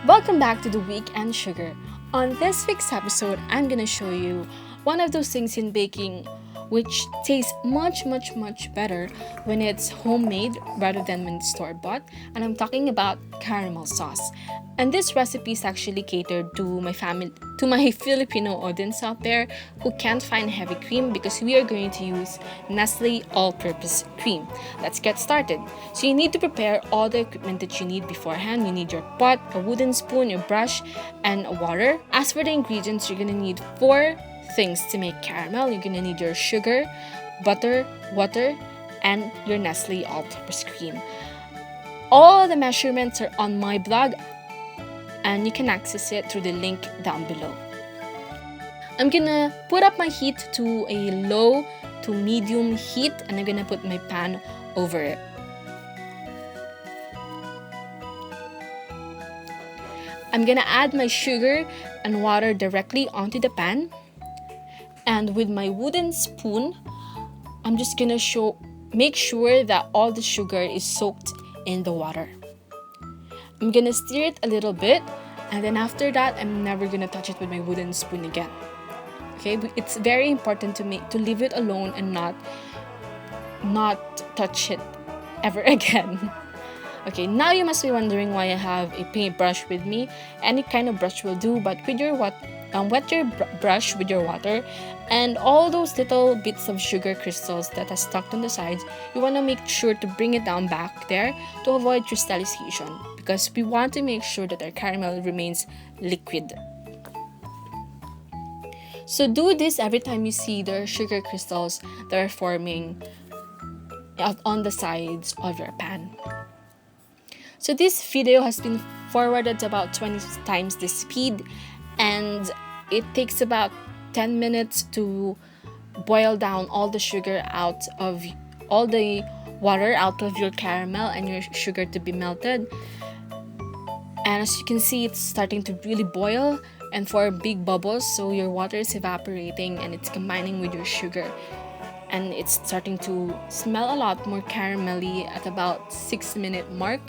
Welcome back to the Weekend Sugar. On this week's episode, I'm gonna show you one of those things in baking which tastes much better when it's homemade rather than when it's store bought, and I'm talking about caramel sauce. And this recipe is actually catered to my family, to my Filipino audience out there who can't find heavy cream, because we are going to use Nestle All Purpose Cream. Let's get started. So you need to prepare all the equipment that you need beforehand. You need your pot, a wooden spoon, your brush, and water. As for the ingredients, you're gonna need 4 things to make caramel. You're gonna need your sugar, butter, water, and your Nestle All Purpose Cream. All the measurements are on my blog, and you can access it through the link down below. I'm gonna put up my heat to a low to medium heat, and I'm gonna put my pan over it. I'm gonna add my sugar and water directly onto the pan, and with my wooden spoon, I'm just gonna make sure that all the sugar is soaked in the water. I'm gonna stir it a little bit, and then after that, I'm never gonna touch it with my wooden spoon again. Okay, it's very important to leave it alone and not touch it ever again. Okay, now you must be wondering why I have a paintbrush with me. Any kind of brush will do, but with your wet your brush with your water, and all those little bits of sugar crystals that are stuck on the sides, you want to make sure to bring it down back there to avoid crystallization, because we want to make sure that our caramel remains liquid. So do this every time you see the sugar crystals that are forming on the sides of your pan. So this video has been forwarded to about 20 times the speed, and it takes about 10 minutes to boil down all the sugar out of all the water out of your caramel and your sugar to be melted. And as you can see, it's starting to really boil and form big bubbles, so your water is evaporating and it's combining with your sugar, and it's starting to smell a lot more caramelly at about 6-minute mark.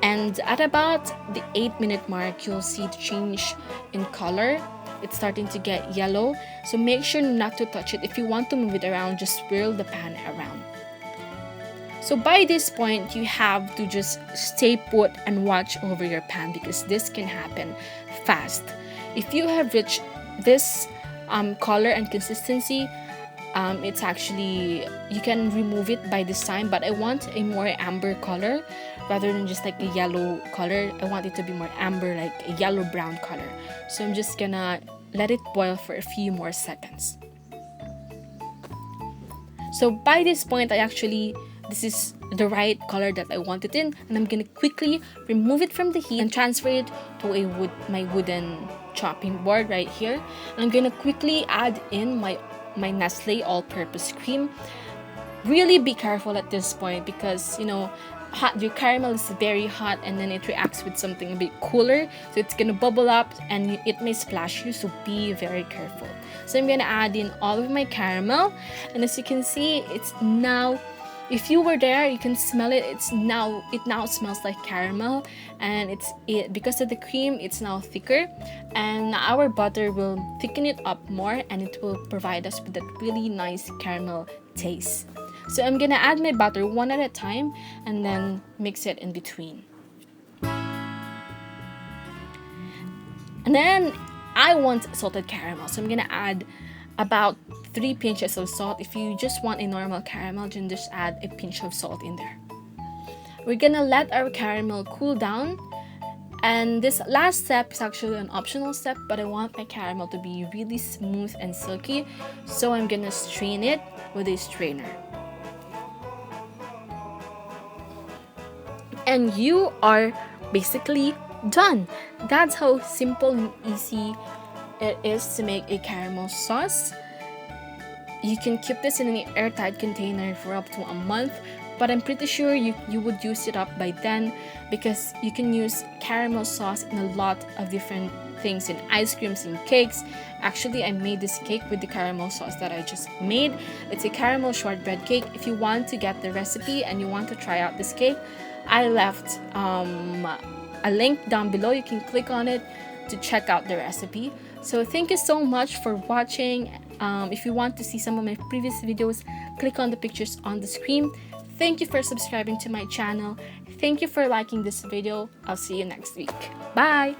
And at about the 8-minute mark, you'll see the change in color. It's starting to get yellow, so make sure not to touch it. If you want to move it around, just swirl the pan around. So by this point, you have to just stay put and watch over your pan, because this can happen fast. If you have reached this color and consistency, it's actually, you can remove it by this time, but I want a more amber color rather than just like a yellow color. I want it to be more amber, like a yellow brown color. So I'm just gonna let it boil for a few more seconds. So by this point, this is the right color that I want it in, and I'm gonna quickly remove it from the heat and transfer it to my wooden chopping board right here. And I'm gonna quickly add in my Nestle All Purpose Cream. Really be careful at this point, because your caramel is very hot, and then it reacts with something a bit cooler, so it's gonna bubble up and it may splash you, so be very careful. So I'm gonna add in all of my caramel, and as you can see, it's now, if you were there, you can smell it. It now smells like caramel, and because of the cream, it's now thicker, and our butter will thicken it up more, and it will provide us with that really nice caramel taste. So I'm gonna add my butter one at a time and then mix it in between. And then I want salted caramel, so I'm gonna add about 3 pinches of salt. If you just want a normal caramel, then just add a pinch of salt in there. We're gonna let our caramel cool down, and this last step is actually an optional step, but I want my caramel to be really smooth and silky, so I'm gonna strain it with a strainer. And you are basically done. That's how simple and easy it is to make a caramel sauce. You can keep this in an airtight container for up to a month, but I'm pretty sure you would use it up by then, because you can use caramel sauce in a lot of different things, in ice creams, in cakes. Actually, I made this cake with the caramel sauce that I just made. It's a caramel shortbread cake. If you want to get the recipe and you want to try out this cake, I left a link down below. You can click on it to check out the recipe. So thank you so much for watching. If you want to see some of my previous videos, click on the pictures on the screen. Thank you for subscribing to my channel. Thank you for liking this video. I'll see you next week. Bye!